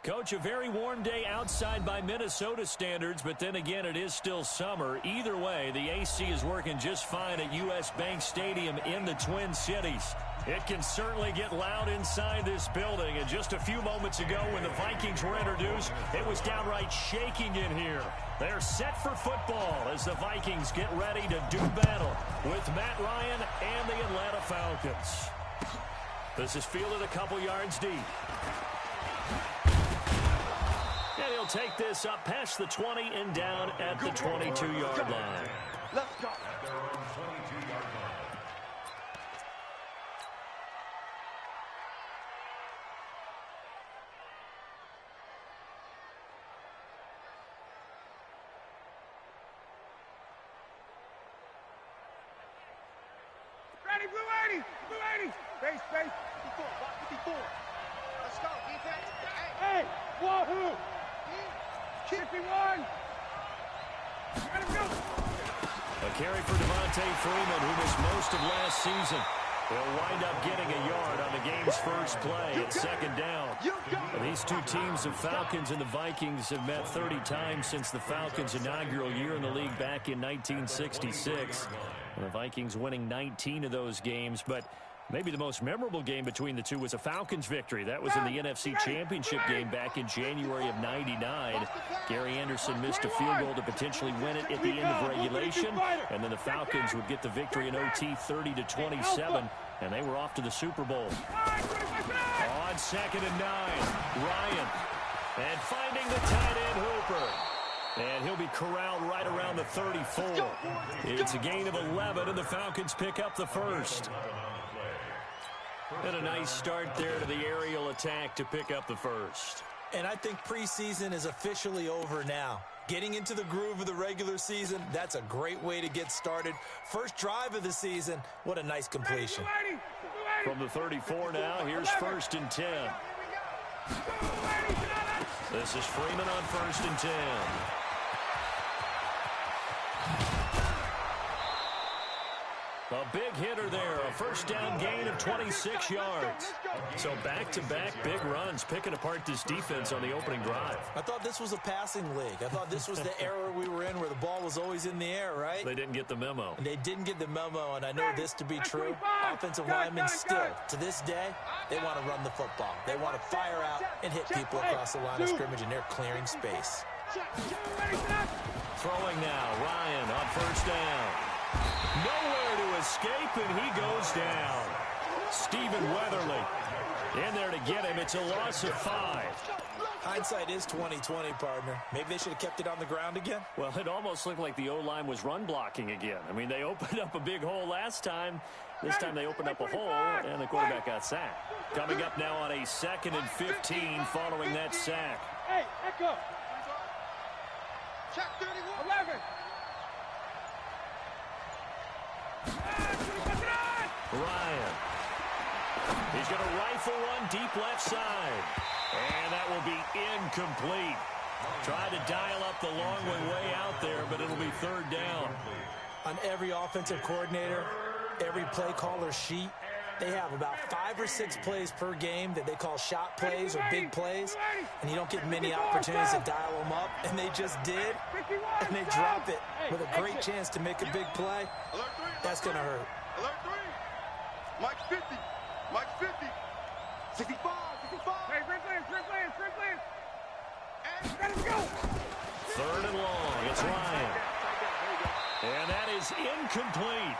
Coach, a very warm day outside by Minnesota standards, but then again, it is still summer. Either way, the AC is working just fine at U.S. Bank Stadium in the Twin Cities. It can certainly get loud inside this building, and just a few moments ago when the Vikings were introduced, it was downright shaking in here. They're set for football as the Vikings get ready to do battle with Matt Ryan and the Atlanta Falcons. This is fielded a couple yards deep. And he'll take this up past the 20 and down at the 22-yard line. Let's go. Ready, blue 80, blue 80. Base, 54, block 54. Let's go, defense. Hey, wahoo. 51. Let him go. A carry for Devontae Freeman, who missed most of last season. He'll wind up getting a yard on the game's first play at second down. And these two teams, the Falcons and the Vikings, have met 30 times since the Falcons' inaugural year in the league back in 1966. And the Vikings winning 19 of those games, but maybe the most memorable game between the two was a Falcons victory. That was in the NFC Championship game back in January of '99. Gary Anderson missed a field goal to potentially win it at the end of regulation, and then the Falcons would get the victory in OT 30-27, and they were off to the Super Bowl. On 2nd and 9, Ryan, and finding the tight end Hooper. And he'll be corralled right around the 34. It's a gain of 11, and the Falcons pick up the first. And a nice start there to the aerial attack to pick up the first. And I think preseason is officially over now. Getting into the groove of the regular season, that's a great way to get started. First drive of the season, what a nice completion. From the 34 now, here's 1st and 10. This is Freeman on 1st and 10. A big hitter there, a first down gain of 26 yards. So back-to-back big runs, picking apart this defense on the opening drive. I thought this was a passing league. I thought this was the era we were in where the ball was always in the air, right? They didn't get the memo. They didn't get the memo, and I know this to be true. Offensive linemen still, to this day, they want to run the football. They want to fire out and hit people across the line of scrimmage, and they're clearing space. Throwing now, Ryan on 1st down. Nowhere to escape, and he goes down. Stephen Weatherly in there to get him. It's a loss of 5. Hindsight is 20/20, partner. Maybe they should have kept it on the ground again. Well, it almost looked like the O-line was run blocking again. I mean, they opened up a big hole last time. This time they opened up a hole, and the quarterback got sacked. Coming up now on a 2nd and 15 following that sack. Hey, echo. Check 31. 11. Ryan. He's going to rifle one deep left side. And that will be incomplete. Tried to dial up the long way out there, but it'll be 3rd down. On every offensive coordinator, every play caller sheet, they have about 5 or 6 plays per game that they call shot plays or big plays, and you don't get many opportunities to dial them up, and they just did, and they drop it with a great chance to make a big play. That's going to hurt. Alert 3. Mike's 50. Mike's 50. 65. 65. Hey, Red Lance. And let him go. 3rd and long. It's Ryan. And that is incomplete.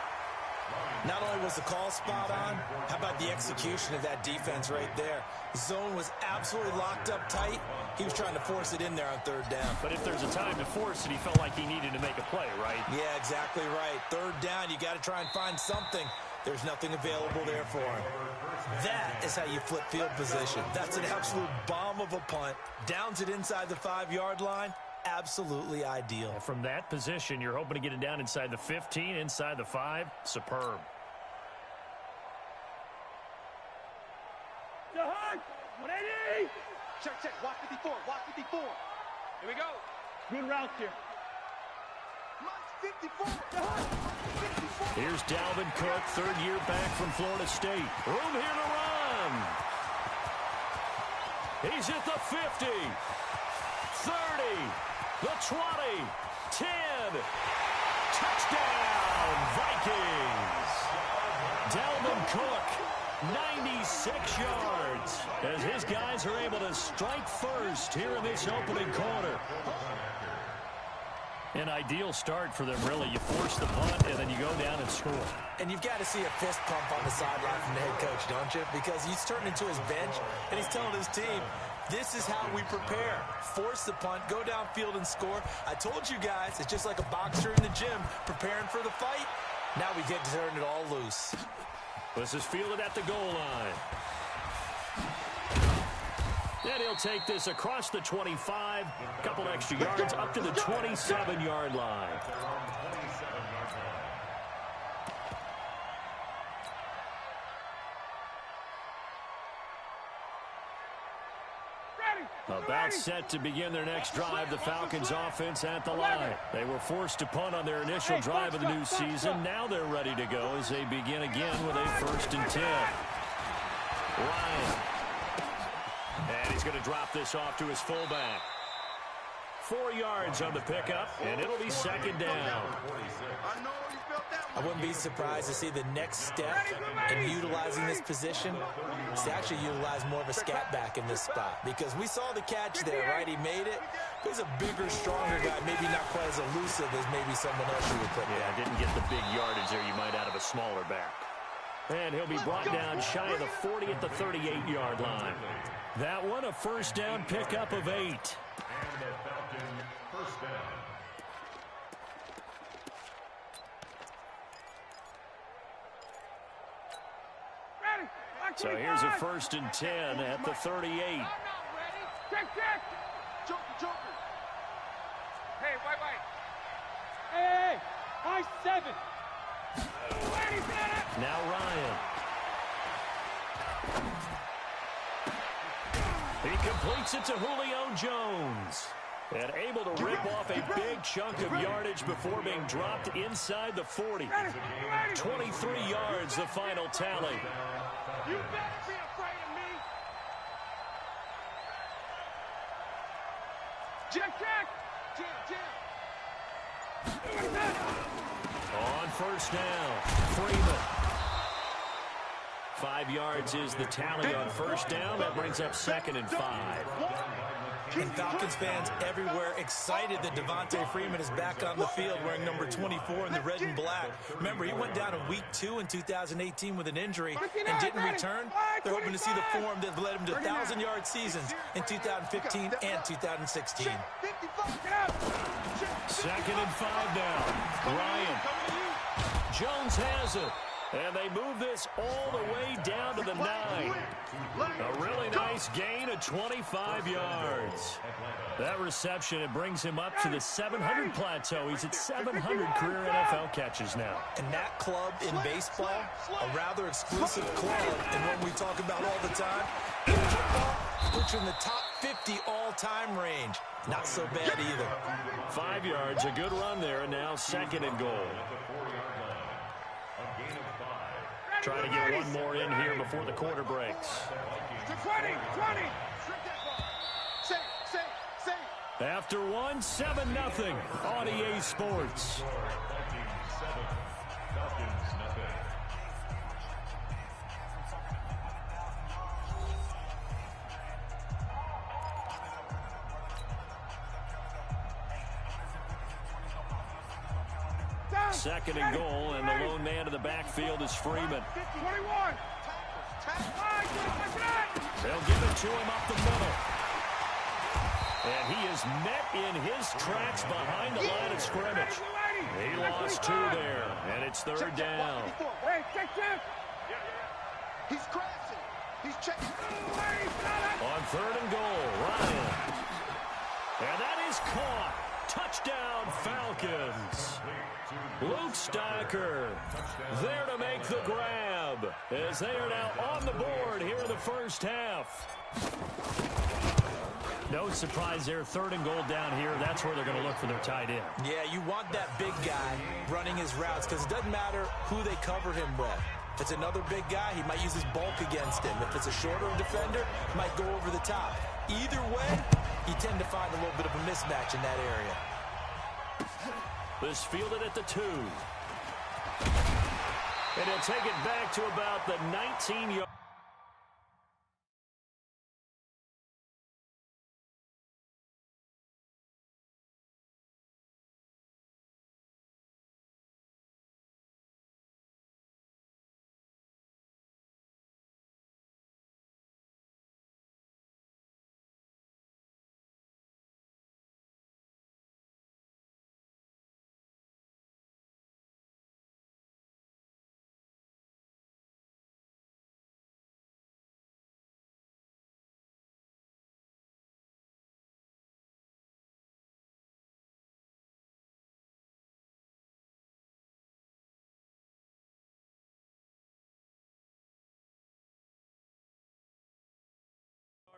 Not only was the call spot on, how about the execution of that defense right there? Zone was absolutely locked up tight. He was trying to force it in there on 3rd down. But if there's a time to force it, he felt like he needed to make a play, right? Yeah, exactly right. 3rd down, you got to try and find something. There's nothing available there for him. That is how you flip field position. That's an absolute bomb of a punt. Downs it inside the 5-yard line. Absolutely ideal. From that position, you're hoping to get it down inside the 15, inside the 5. Superb. The hunt. 180. Check. Watch 54. Watch 54. Here we go. Good route here. 54. The hunt. 54. Here's Dalvin Cook, 3rd year back from Florida State. Room here to run. He's at the 50, 30, the 20, 10. Touchdown, Vikings. Dalvin Cook, 96 yards, as his guys are able to strike first here in this opening quarter. An ideal start for them, really. You force the punt, and then you go down and score. And you've got to see a fist pump on the sideline from the head coach, don't you? Because he's turned into his bench, and he's telling his team, this is how we prepare. Force the punt, go downfield and score. I told you guys, it's just like a boxer in the gym preparing for the fight. Now we get to turn it all loose. This is fielded at the goal line. Then he'll take this across the 25, a couple extra yards up to the 27-yard line. About set to begin their next drive, the Falcons offense at the line. They were forced to punt on their initial drive of the new season. Now they're ready to go as they begin again with a 1st and 10. Ryan. And he's going to drop this off to his fullback. 4 yards on the pickup, and it'll be 2nd down. I wouldn't be surprised to see the next step in utilizing this position is to actually utilize more of a scat back in this spot. Because we saw the catch there, right? He made it. He's a bigger, stronger guy, maybe not quite as elusive as maybe someone else you would put there. Yeah, didn't get the big yardage there you might out of a smaller back. And he'll be brought down shy of the 40 at the 38-yard line. That one, a 1st down pickup of 8. And the Falcon 1st down. So here's a 1st and 10 at the 38. Check. Joker. Hey, white. Hey, high 7. Now Ryan. He completes it to Julio Jones. And able to rip off a big chunk of yardage before being dropped inside the 40. 23 yards, the final tally. You better be afraid of me. Check. On 1st down, Freeman. 5 yards is the tally on 1st down. That brings up 2nd and 5. And Falcons fans everywhere excited that Devontae Freeman is back on the field wearing number 24 in the red and black. Remember, he went down in week 2 in 2018 with an injury and didn't return. They're hoping to see the form that led him to 1,000-yard seasons in 2015 and 2016. 2nd and 5 now. Ryan. Jones has it. And they move this all the way down to the 9. A really nice gain of 25 yards. That reception, it brings him up to the 700 plateau. He's at 700 career NFL catches now. And that club in baseball, a rather exclusive club, and one we talk about all the time, in football, puts you in the top 50 all-time range. Not so bad either. 5 yards, a good run there, and now 2nd and goal. Trying to get one more in here before the quarter breaks. 20. After one, 7-0 on EA Sports. Second and goal, and the lone man to the backfield is Freeman. 21. They'll give it to him up the middle. And he is met in his tracks behind the line of scrimmage. He lost 2 there, and it's 3rd down. Hey, check. He's crashing. He's checking. On 3rd and goal, Ryan. And that is caught. Touchdown, Falcons. Luke Stacker there to make the grab as they are now on the board here in the 1st half. No surprise there, 3rd and goal down here. That's where they're going to look for their tight end. Yeah, you want that big guy running his routes because it doesn't matter who they cover him with. If it's another big guy, he might use his bulk against him. If it's a shorter defender, he might go over the top. Either way, you tend to find a little bit of a mismatch in that area. This fielded at the 2. And he'll take it back to about the 19-yard.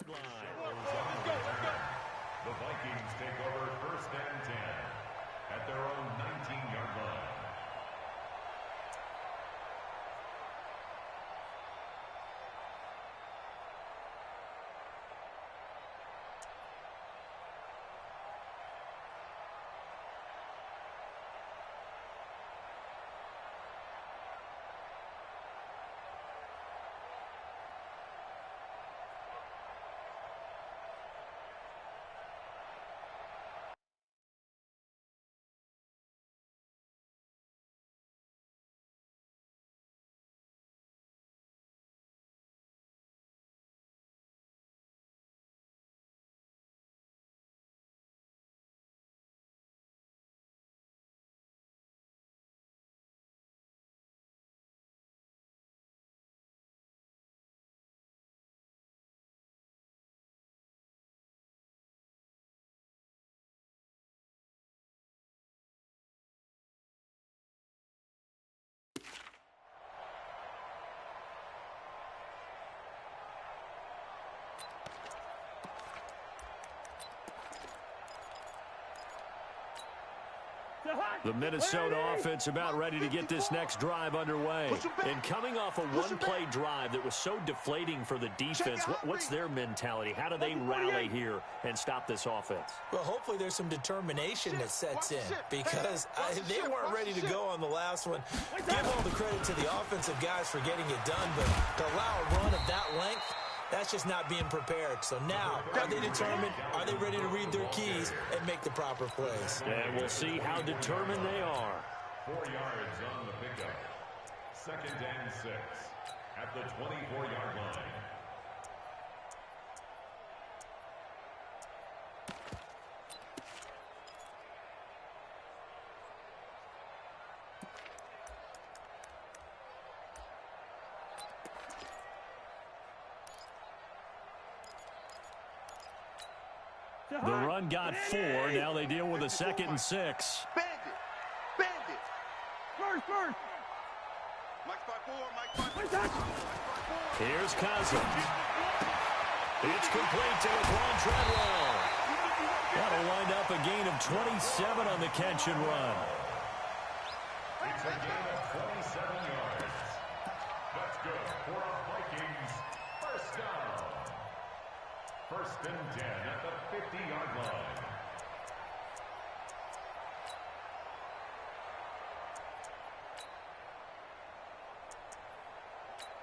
Line. The Vikings take over 1st and 10 at their own 19-yard line. The Minnesota offense about ready to get this next drive underway. And coming off a one-play drive that was so deflating for the defense, what's their mentality? How do they rally here and stop this offense? Well, hopefully there's some determination that sets in because they weren't ready to go on the last one. Give all the credit to the offensive guys for getting it done, but to allow a run of that length, that's just not being prepared. So now, are they determined? Are they ready to read their keys and make the proper plays? And we'll see how determined they are. 4 yards on the pickup. 2nd and 6 at the 24-yard line. The run got 4. Now they deal with a 2nd and 6. Bandit. First. Mike's by 4. Mike's by 4. Here's Cousins. It's complete to Laquan Treadwell. That'll wind up a gain of 27 on the catch and run. It's a gain of 27 yards. That's good for a Vikings first down. 1st and 10 at the 50-yard line.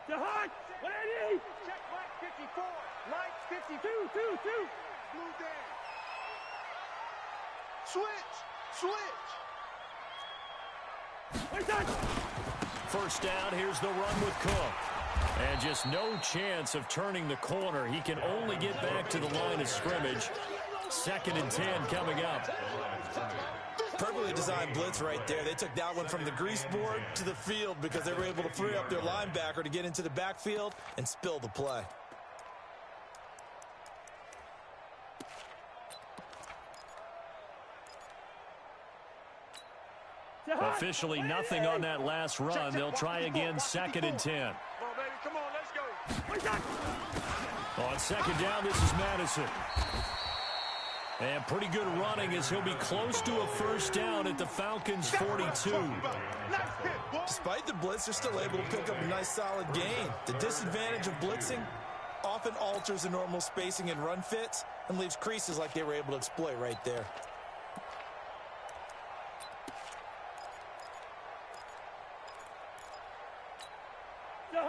The hot! What I need! Check Mike 54. Mike 52. 2. Blue down. Switch. First down, here's the run with Cook. And just no chance of turning the corner. He can only get back to the line of scrimmage. 2nd and 10 coming up. Perfectly designed blitz right there. They took that one from the grease board to the field because they were able to free up their linebacker to get into the backfield and spill the play. Officially nothing on that last run. They'll try again, 2nd and 10. Come on, baby. Come on, let's go. On 2nd down, this is Madison. And pretty good running as he'll be close to a first down at the Falcons' 42. Despite the blitz, they're still able to pick up a nice solid gain. The disadvantage of blitzing, often alters the normal spacing and run fits and leaves creases like they were able to exploit right there.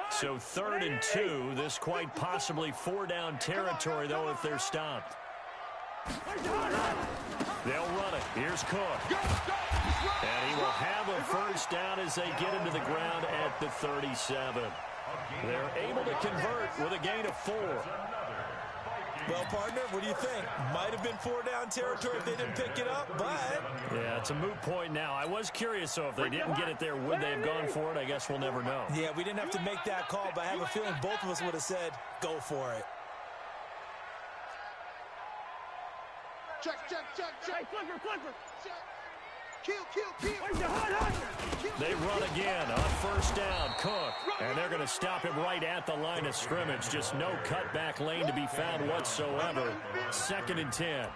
So 3rd and 2. This quite possibly 4-down territory, though, if they're stopped. They'll run it. Here's Cook. And he will have a first down as they get into the ground at the 37. They're able to convert with a gain of 4. Well, partner, what do you think? Might have been 4-down territory if they didn't pick it up, but... Yeah, it's a moot point now. I was curious, so if they didn't get it there, would they have gone for it? I guess we'll never know. Yeah, we didn't have to make that call, but I have a feeling both of us would have said, go for it. Check. Hey, flipper. Check. Kill. They run again on first down. Cook. And they're going to stop him right at the line of scrimmage. Just no cutback lane to be found whatsoever. 2nd and 10.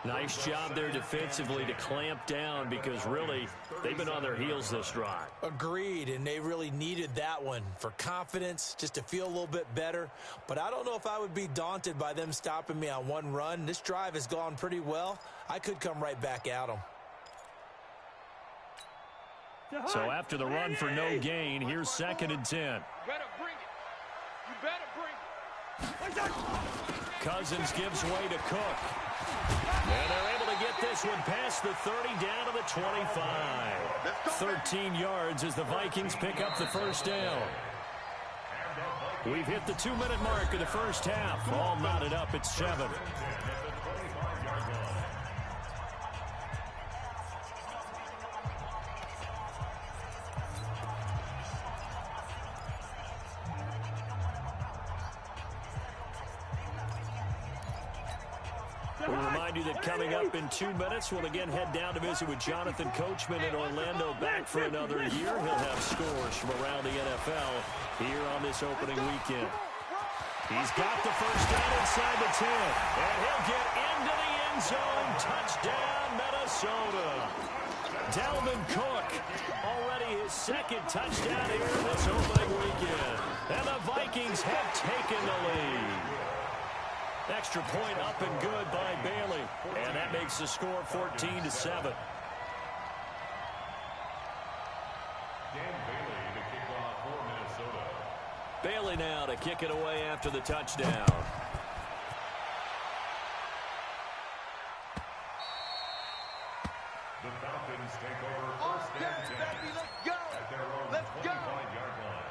Nice job there defensively to clamp down because really they've been on their heels this drive. Agreed, and they really needed that one for confidence, just to feel a little bit better. But I don't know if I would be daunted by them stopping me on one run. This drive has gone pretty well. I could come right back at them. So after the run for no gain, here's 2nd and 10. You better bring it. Cousins gives way to Cook. And they're able to get this one past the 30 down to the 25. 13 yards as the Vikings pick up the first down. We've hit the 2-minute mark of the first half. All knotted up at 7. We remind you that coming up in 2 minutes, we'll again head down to visit with Jonathan Coachman in Orlando, back for another year. He'll have scores from around the NFL here on this opening weekend. He's got the first down inside the 10, and he'll get into the end zone. Touchdown, Minnesota. Dalvin Cook, already his 2nd touchdown here this opening weekend. And the Vikings have taken the lead. Extra point up and good by Bailey. And that makes the score 14-7. Bailey now to kick it away after the touchdown. The Falcons take over first and 10. Baby, let's go. At their own 25-yard line.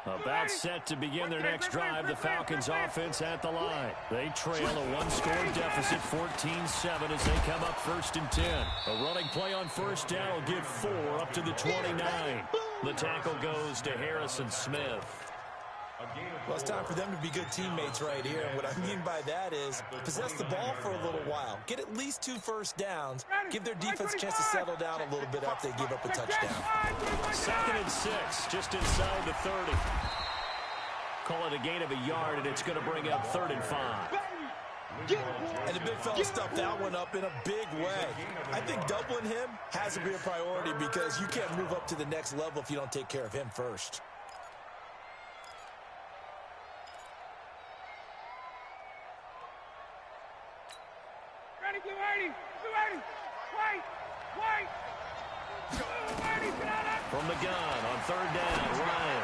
About set to begin their next drive, the Falcons offense at the line. They trail a 1-score deficit, 14-7 as they come up 1st and 10. A running play on first down will give 4 up to the 29. The tackle goes to Harrison Smith. Well, it's time for them to be good teammates right here. And what I mean by that is possess the ball for a little while. Get at least 2 first downs. Give their defense a chance to settle down a little bit after they give up a touchdown. 2nd and 6, just inside the 30. Call it a gain of a yard, and it's going to bring up 3rd and 5. And the big fella stuffed that one up in a big way. I think doubling him has to be a priority because you can't move up to the next level if you don't take care of him first. From the gun on 3rd down, Ryan.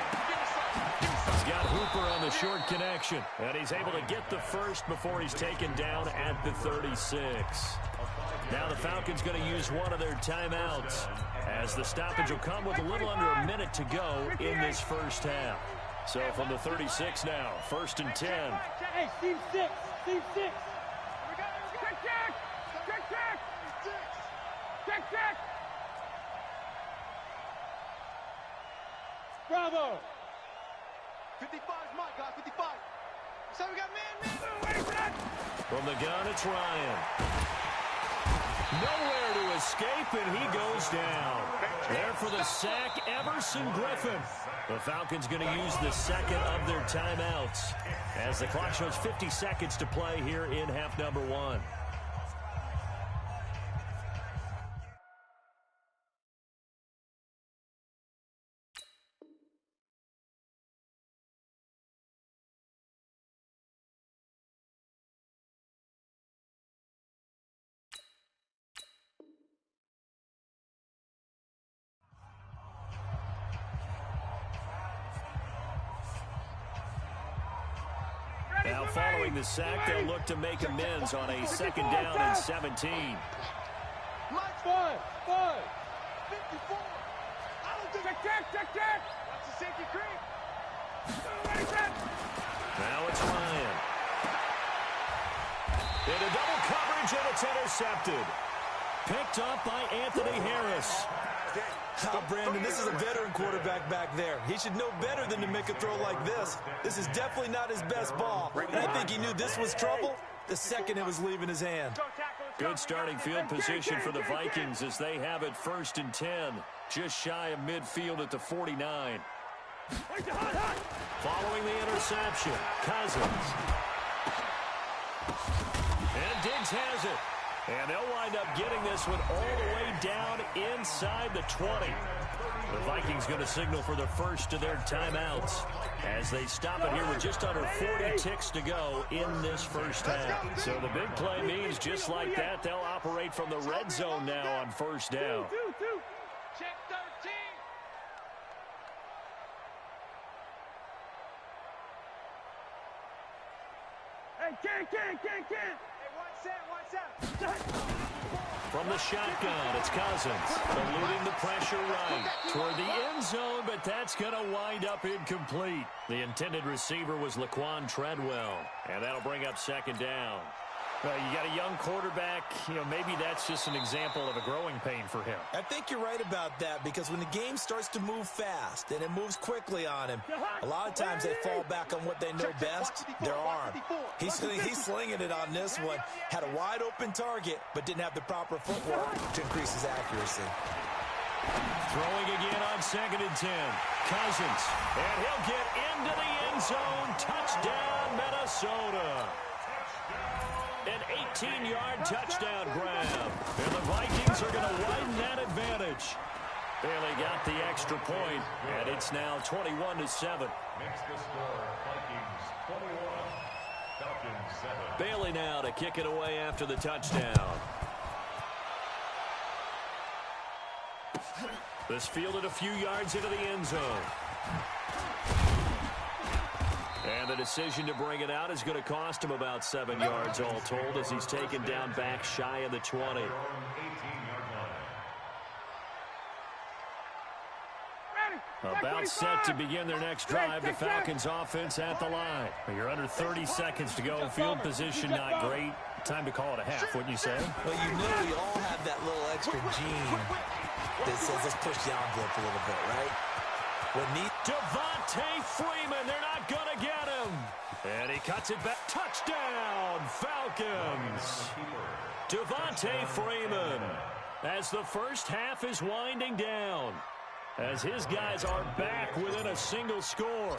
He's got Hooper on the short connection, and he's able to get the first before he's taken down at the 36. Now the Falcons going to use one of their timeouts as the stoppage will come with a little under a minute to go in this first half. So from the 36 now, 1st and 10. Hey, Steve 6. Steve 6. Check. Bravo. 55 is Mike, guys. 55. So we got man. From the gun, it's Ryan. Nowhere to escape, and he goes down. There for the sack, Everson Griffin. The Falcons going to use the second of their timeouts as the clock shows 50 seconds to play here in half number 1. Now following the sack, they'll look to make amends on a second down and 17. Five. 54. Check. Watch the safety creep. Now it's Ryan. In a double coverage, and it's intercepted. Picked up by Anthony Harris. Oh, Brandon, this is a veteran quarterback back there. He should know better than to make a throw like this. This is definitely not his best ball. And I think he knew this was trouble the second it was leaving his hand. Good starting field position for the Vikings as they have it 1st and 10. Just shy of midfield at the 49. Following the interception, Cousins. And Diggs has it. And they'll wind up getting this one all the way down inside the 20. The Vikings going to signal for the first of their timeouts as they stop it here with just under 40 ticks to go in this first half. So the big play means just like that, they'll operate from the red zone now on first down. Check 13. Hey, can't. Hey, watch out. From the shotgun, it's Cousins, eluding the pressure right toward the end zone, but that's going to wind up incomplete. The intended receiver was Laquan Treadwell, and that'll bring up second down. Well, you got a young quarterback, maybe that's just an example of a growing pain for him. I think you're right about that because when the game starts to move fast and it moves quickly on him, a lot of times they fall back on what they know best, their arm. He's slinging it on this one. Had a wide open target, but didn't have the proper footwork to increase his accuracy. Throwing again on 2nd and 10. Cousins, and he'll get into the end zone. Touchdown, Minnesota. An 18-yard touchdown grab. And the Vikings are going to widen that advantage. Bailey got the extra point, and it's now 21-7. Makes the score Vikings 21, Falcons 7. Bailey now to kick it away after the touchdown. This fielded a few yards into the end zone. And the decision to bring it out is going to cost him about 7 yards all told as he's taken down back shy of the 20. About set to begin their next drive. The Falcons offense at the line. You're under 30 seconds to go. Field position not great. Time to call it a half, wouldn't you say? Well, you know we all have that little extra gene that says let's push the envelope a little bit, right? Devontae Freeman, they're not going to get him. And he cuts it back. Touchdown, Falcons. Devontae Freeman as the first half is winding down. As his guys are back within a single score.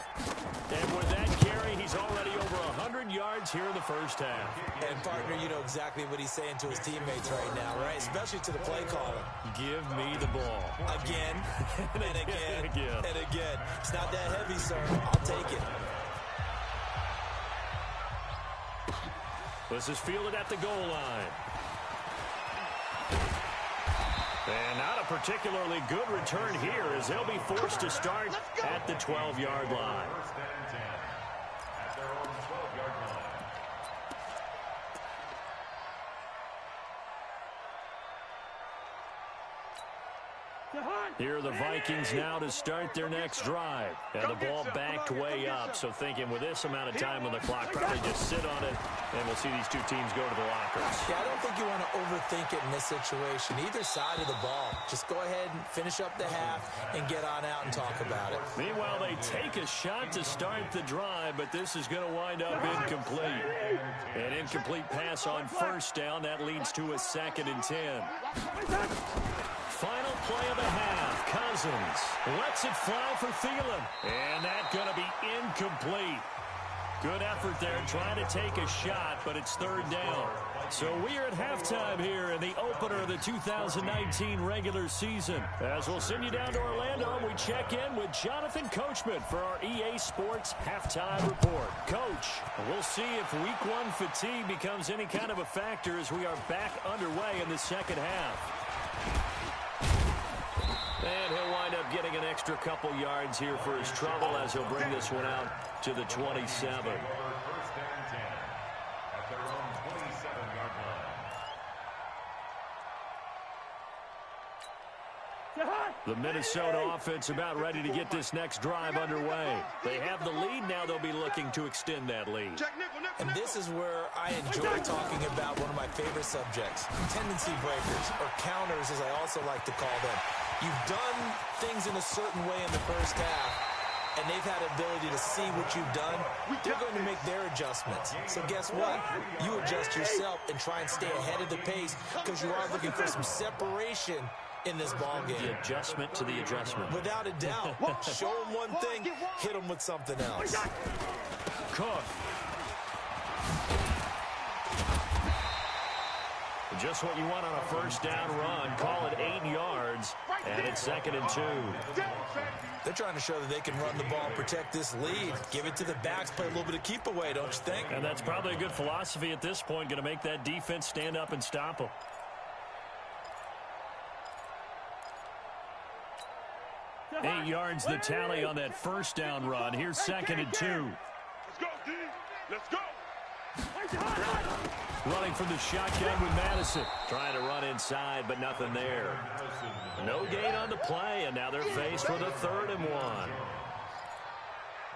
And with that carry, he's already over 100 yards here in the first half. And, partner, you know exactly what he's saying to his teammates right now, right? Especially to the play caller. Give me the ball. Again, and again, and again. It's not that heavy, sir. I'll take it. This is fielded at the goal line. And not a particularly good return here as they'll be forced to start at the 12-yard line. First and 10 at their own 12-yard line. Here are the Vikings now to start their next drive. And the ball backed way up. So thinking with this amount of time on the clock, probably just sit on it, and we'll see these two teams go to the lockers. Yeah, I don't think you want to overthink it in this situation. Either side of the ball. Just go ahead and finish up the half and get on out and talk about it. Meanwhile, they take a shot to start the drive, but this is going to wind up incomplete. An incomplete pass on first down. That leads to a 2nd and 10. Final play of the half. Cousins lets it fly for Thielen. And that's going to be incomplete. Good effort there trying to take a shot, but it's third down. So we are at halftime here in the opener of the 2019 regular season. As we'll send you down to Orlando, we check in with Jonathan Coachman for our EA Sports Halftime Report. Coach, we'll see if Week 1 fatigue becomes any kind of a factor as we are back underway in the second half. And he'll wind up getting an extra couple yards here for his trouble as he'll bring this one out to the 27. First and 10 at their own 27-yard line. The Minnesota offense about ready to get this next drive underway. They have the lead. Now they'll be looking to extend that lead. And this is where I enjoy talking about one of my favorite subjects, tendency breakers, or counters as I also like to call them. You've done things in a certain way in the first half, and they've had ability to see what you've done. They're going to make their adjustments. So guess what? You adjust yourself and try and stay ahead of the pace because you are looking for some separation in this ball game. The adjustment to the adjustment. Without a doubt. Show them one thing, hit them with something else. Cook. Just what you want on a first down run. Call it 8 yards, and it's 2nd and 2. They're trying to show that they can run the ball and protect this lead. Give it to the backs, play a little bit of keep away, don't you think? And that's probably a good philosophy at this point, going to make that defense stand up and stop them. Eight yards the tally on that first down run. Here's 2nd and 2. Let's go, D. Let's go. Running from the shotgun with Madison. Trying to run inside, but nothing there. No gain on the play, and now they're faced with a 3rd and 1.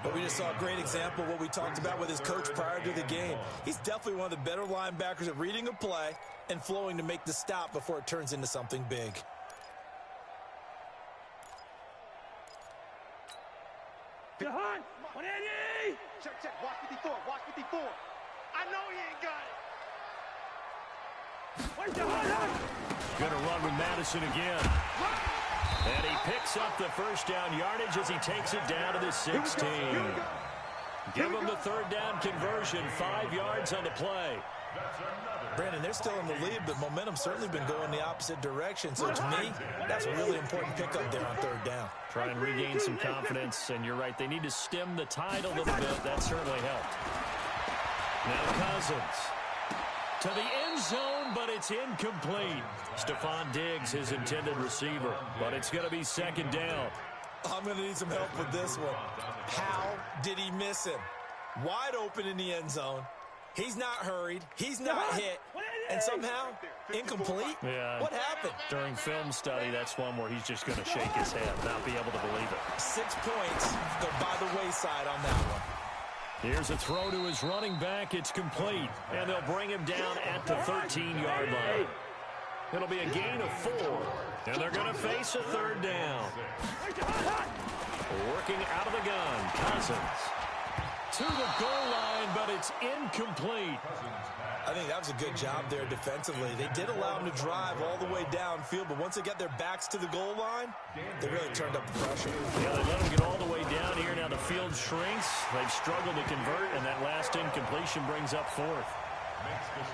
But we just saw a great example of what we talked about with his coach prior to the game. He's definitely one of the better linebackers at reading a play and flowing to make the stop before it turns into something big. Jahan, 180! Check, check. Watch 54. Watch 54. I know he ain't got it. Gonna run with Madison again. And he picks up the first down yardage as he takes it down to the 16. Give him the 3rd down conversion. 5 yards on the play. Brandon, they're still in the lead, but momentum's certainly been going the opposite direction. So to me, that's a really important pickup there on 3rd down. Try and regain some confidence, and you're right. They need to stem the tide a little bit. That certainly helped. Now Cousins to the end zone, but it's incomplete. Stephon Diggs, his intended receiver, but it's going to be 2nd down. I'm going to need some help with this one. How did he miss him? Wide open in the end zone. He's not hurried. He's not hit. And somehow, incomplete? Yeah. What happened? During film study, that's one where he's just going to shake his head, not be able to believe it. 6 points go by the wayside on that one. Here's a throw to his running back. It's complete. And they'll bring him down at the 13-yard line. It'll be a gain of 4. And they're going to face a 3rd down. Working out of the gun, Cousins. To the goal line, but it's incomplete. I think that was a good job there defensively. They did allow him to drive all the way downfield, but once they got their backs to the goal line, they really turned up the pressure. Yeah, they let him get all the way down here. Now the field shrinks. They've struggled to convert, and that last incompletion brings up 4th.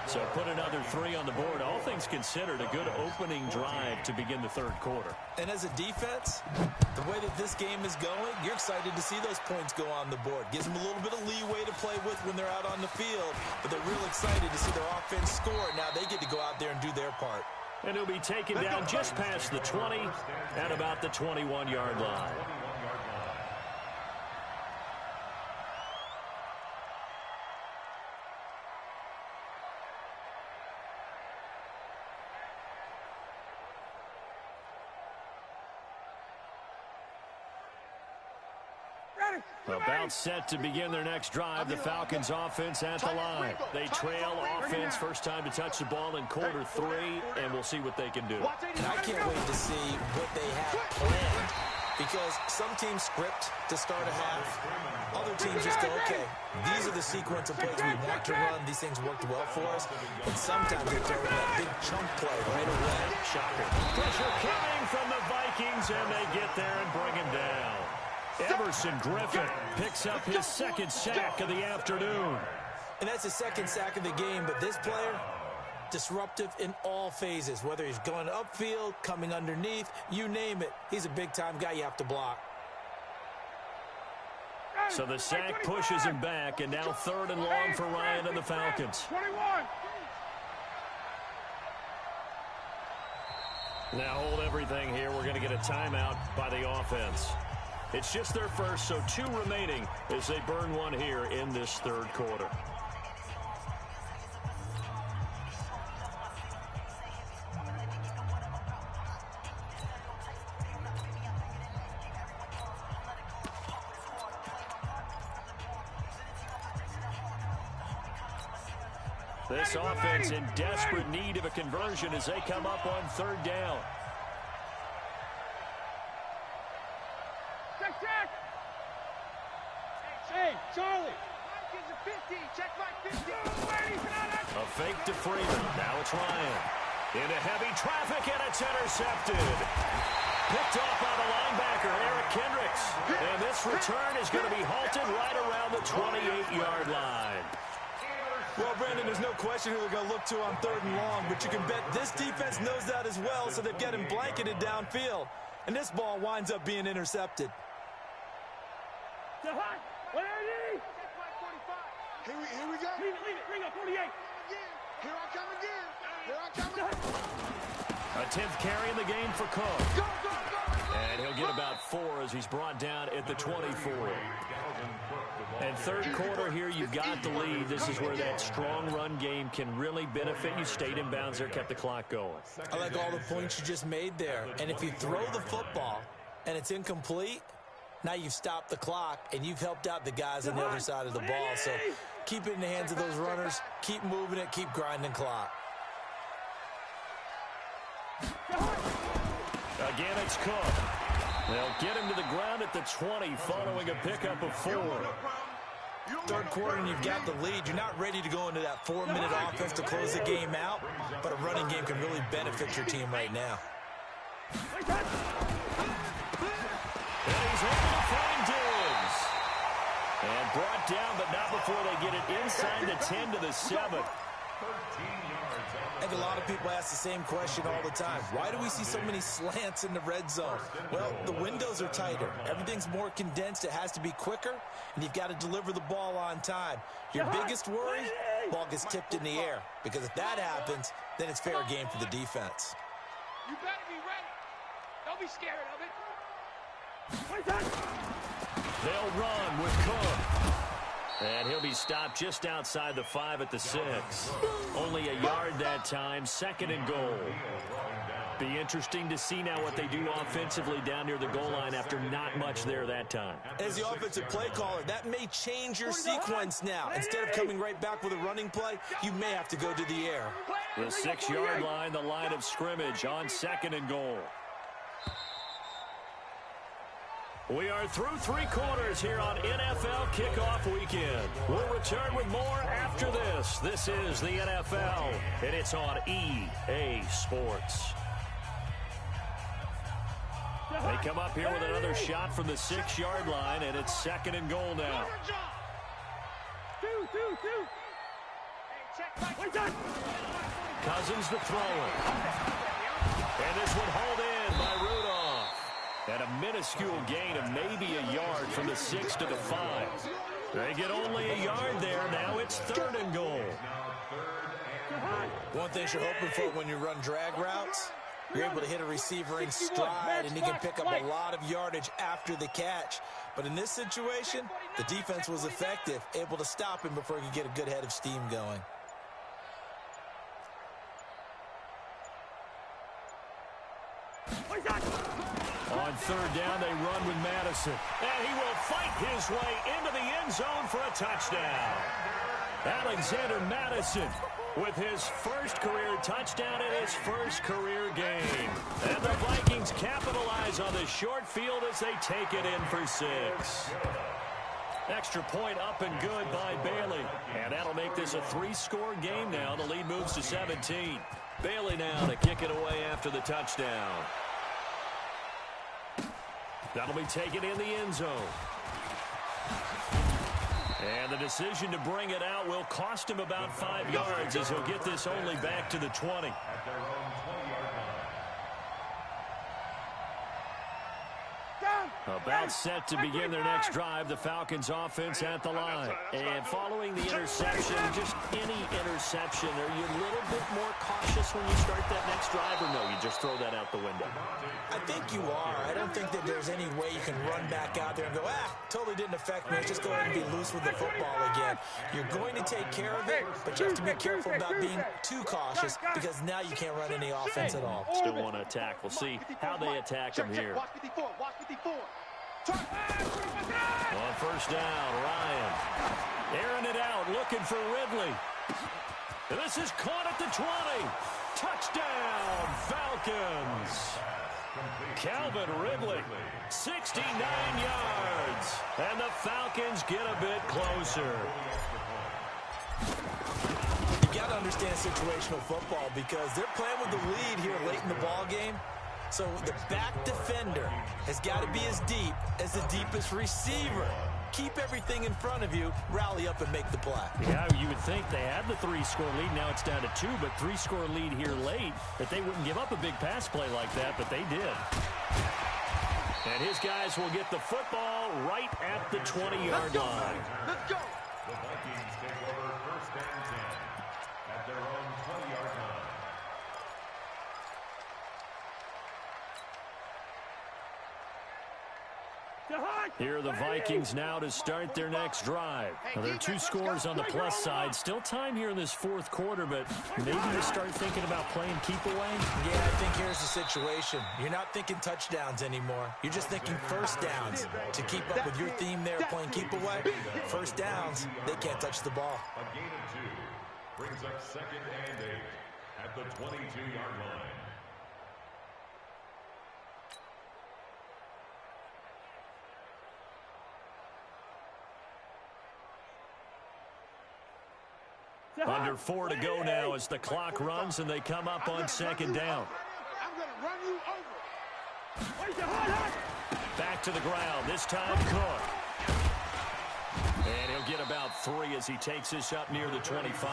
So put another 3 on the board. All things considered, a good opening drive to begin the 3rd quarter. And as a defense, the way that this game is going, you're excited to see those points go on the board. Gives them a little bit of leeway to play with when they're out on the field, but they're real excited to see their offense score. Now they get to go out there and do their part. And he'll be taken down just past the 20 at about the 21-yard line. About set to begin their next drive. The Falcons offense at the line. They trail offense, first time to touch the ball in quarter 3, and we'll see what they can do. And I can't wait to see what they have planned, because some teams script to start a half. Other teams just go, okay, these are the sequence of plays we want to run. These things worked well for us. And sometimes they throw that big chunk play right away. Shocker. Pressure coming from the Vikings. Vikings, and they get there and bring him down. Everson Griffin picks up his second sack of the afternoon. And that's his second sack of the game, but this player, disruptive in all phases, whether he's going upfield, coming underneath, you name it. He's a big-time guy you have to block. So the sack pushes him back, and now 3rd and long for Ryan and the Falcons. 21. Now hold everything here. We're going to get a timeout by the offense. It's just their first, so 2 remaining as they burn one here in this 3rd quarter. This offense in desperate need of a conversion as they come up on 3rd down. Check. Hey, Charlie. Mike is a 50. Check Mike 50. A fake to Freeman. Now it's Ryan. Into heavy traffic, and it's intercepted. Picked off by the linebacker, Eric Kendricks. And this return is going to be halted right around the 28-yard line. Well, Brandon, there's no question who they're going to look to on 3rd and long, but you can bet this defense knows that as well, so they're getting blanketed downfield. And this ball winds up being intercepted. Here we go. Leave it. Bring up 48. Here I come again. A 10th carry in the game for Cook. Go. And he'll get about 4 as he's brought down at the 24. And 3rd quarter here, you've got the lead. This is where that strong run game can really benefit you. Stayed in bounds there, kept the clock going. I like all the points you just made there. And if you throw the football and it's incomplete, now you've stopped the clock and you've helped out the guys on the other side of the ball. So keep it in the hands of those runners. Keep moving it. Keep grinding clock. Again, it's Cook. They'll get him to the ground at the 20 following a pickup of 4. 3rd quarter and you've got the lead. You're not ready to go into that 4-minute offense to close the game out, but a running game can really benefit your team right now. And he's able to find Diggs. And brought down, but not before they get it inside the 10 to the 7. I think a lot of people ask the same question all the time. Why do we see so many slants in the red zone? Well, the windows are tighter. Everything's more condensed. It has to be quicker, and you've got to deliver the ball on time. Your biggest worry, ball gets tipped in the air, because if that happens, then it's fair game for the defense. You better be ready. Don't be scared of it. They'll run with Cook. And he'll be stopped just outside the 5 at the 6. Only a yard that time, 2nd and goal. Be interesting to see now what they do offensively down near the goal line after not much there that time. As the offensive play caller, that may change your sequence now. Instead of coming right back with a running play, you may have to go to the air. The 6-yard line, the line of scrimmage on 2nd and goal. We are through 3 quarters here on NFL Kickoff Weekend. We'll return with more after this. This is the NFL, and it's on EA Sports. They come up here with another shot from the 6-yard line, and it's 2nd and goal now. Cousins the thrower. And this one hauled in by Rudolph. And a minuscule gain of maybe a yard from the 6 to the 5. They get only a yard there. Now it's 3rd and goal. One thing you're hoping for when you run drag routes, you're able to hit a receiver in stride, and he can pick up a lot of yardage after the catch. But in this situation, the defense was effective, able to stop him before he could get a good head of steam going. On 3rd down, they run with Madison. And he will fight his way into the end zone for a touchdown. Alexander Madison with his first career touchdown in his first career game. And the Vikings capitalize on the short field as they take it in for 6. Extra point up and good by Bailey. And that'll make this a 3-score game now. The lead moves to 17. Bailey now to kick it away after the touchdown. That'll be taken in the end zone. And the decision to bring it out will cost him about 5 yards as he'll get this only back to the 20. At their own 20-yard line. About set to begin their next drive, the Falcons offense at the line. And following the interception, just any interception, are you a little bit more cautious when you start that next drive, or no, you just throw that out the window? I think you are. I don't think that there's any way you can run back out there and go, totally didn't affect me. Let's just go ahead and be loose with the football again. You're going to take care of it, but you have to be careful about being too cautious because now you can't run any offense at all. Still want to attack. We'll see how they attack him here. Watch 54. Watch 54. On first down, Ryan. Airing it out, looking for Ridley. And this is caught at the 20. Touchdown, Falcons. Calvin Ridley, 69 yards. And the Falcons get a bit closer. You got to understand situational football because they're playing with the lead here late in the ball game. So the back defender has got to be as deep as the deepest receiver. Keep everything in front of you, rally up and make the play. Yeah, you would think they had the 3-score lead. Now it's down to 2, but 3-score lead here late, that they wouldn't give up a big pass play like that, but they did. And his guys will get the football right at the 20-yard line. Let's go. The Vikings take over first and 10 at their own 20-yard line. Here are the Vikings now to start their next drive. Now, there are 2 scores on the plus side. Still time here in this fourth quarter, but maybe you start thinking about playing keep away. Yeah, I think here's the situation. You're not thinking touchdowns anymore. You're just thinking first downs. To keep up with your theme there, playing keep away, first downs, they can't touch the ball. A gain of 2 brings up second and 8 at the 22-yard line. Under 4 to go now as the clock runs and they come up on second down. I'm going to run you over. Back to the ground, this time Cook. And he'll get about 3 as he takes this up near the 25.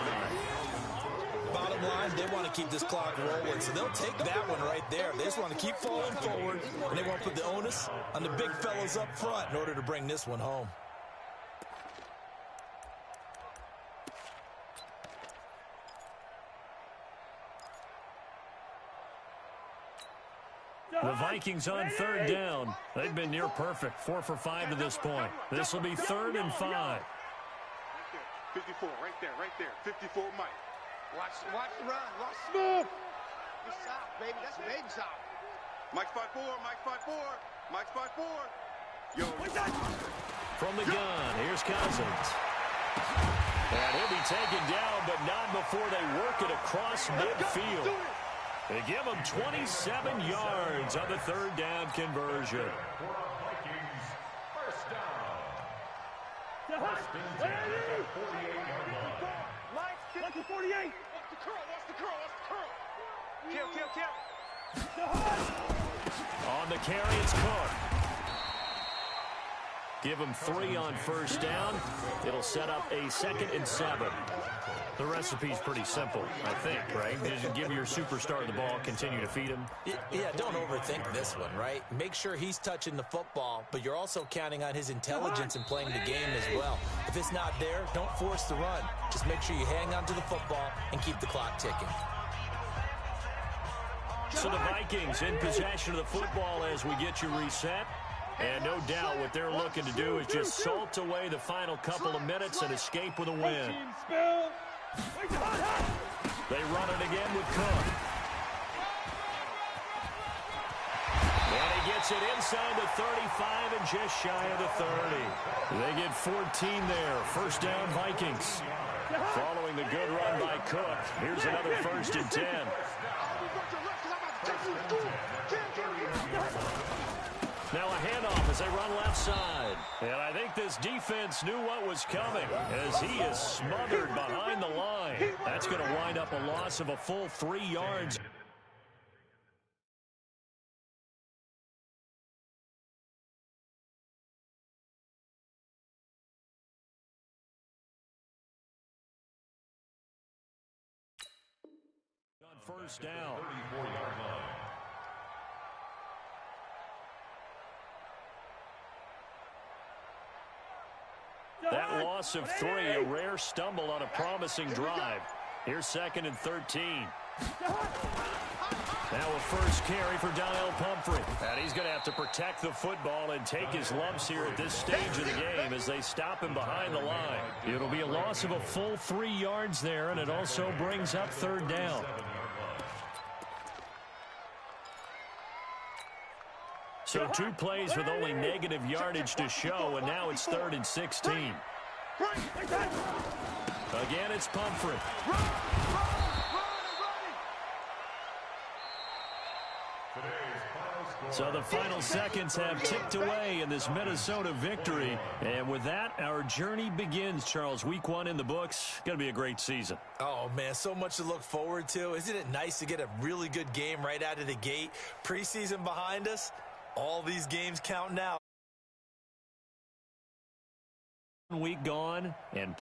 Bottom line, they want to keep this clock rolling, so they'll take that one right there. They just want to keep falling forward, and they want to put the onus on the big fellas up front in order to bring this one home. The Vikings on third down. They've been near perfect, 4 for 5 to this point. This will be 3rd and 5. 54, right there. 54, Mike. Watch the run. Watch smooth. Good shot, baby. That's a baby shot. Mike's 5'4", Mike's 5'4", Mike's 5'4". Yo. From the gun, here's Cousins. And he'll be taken down, but not before they work it across midfield. They give him 27 yards on the 3rd down conversion. For the Vikings, first down. First and 10 at the 48-yard line. Watch the 48. Watch the curl. Kill. On the carry, it's Cook. Give him 3 on first down. It'll set up a 2nd and 7. The recipe's pretty simple, I think, right? Just give your superstar the ball, continue to feed him. Yeah, don't overthink this one, right? Make sure he's touching the football, but you're also counting on his intelligence in playing the game as well. If it's not there, don't force the run. Just make sure you hang on to the football and keep the clock ticking. So the Vikings in possession of the football as we get you reset. And no doubt what they're looking to do is just salt away the final couple of minutes and escape with a win. They run it again with Cook. And he gets it inside the 35 and just shy of the 30. They get 14 there. First down, Vikings. Following the good run by Cook, here's another 1st and 10. Now a handoff as they run left side. And I think this defense knew what was coming as he is smothered behind the line. That's going to wind up a loss of a full 3 yards. first down. 34-yard line. That loss of 3, a rare stumble on a promising drive. Here's 2nd and 13. Now a first carry for Donnell Pumphrey. And he's going to have to protect the football and take his lumps here at this stage of the game as they stop him behind the line. It'll be a loss of a full 3 yards there, and it also brings up 3rd down. So 2 plays with only negative yardage to show, and now it's 3rd and 16. Again, it's Pumphrey. So the final seconds have ticked away in this Minnesota victory. And with that, our journey begins, Charles. Week 1 in the books. Going to be a great season. Oh, man, so much to look forward to. Isn't it nice to get a really good game right out of the gate? Preseason behind us, all these games counting out. Week gone, and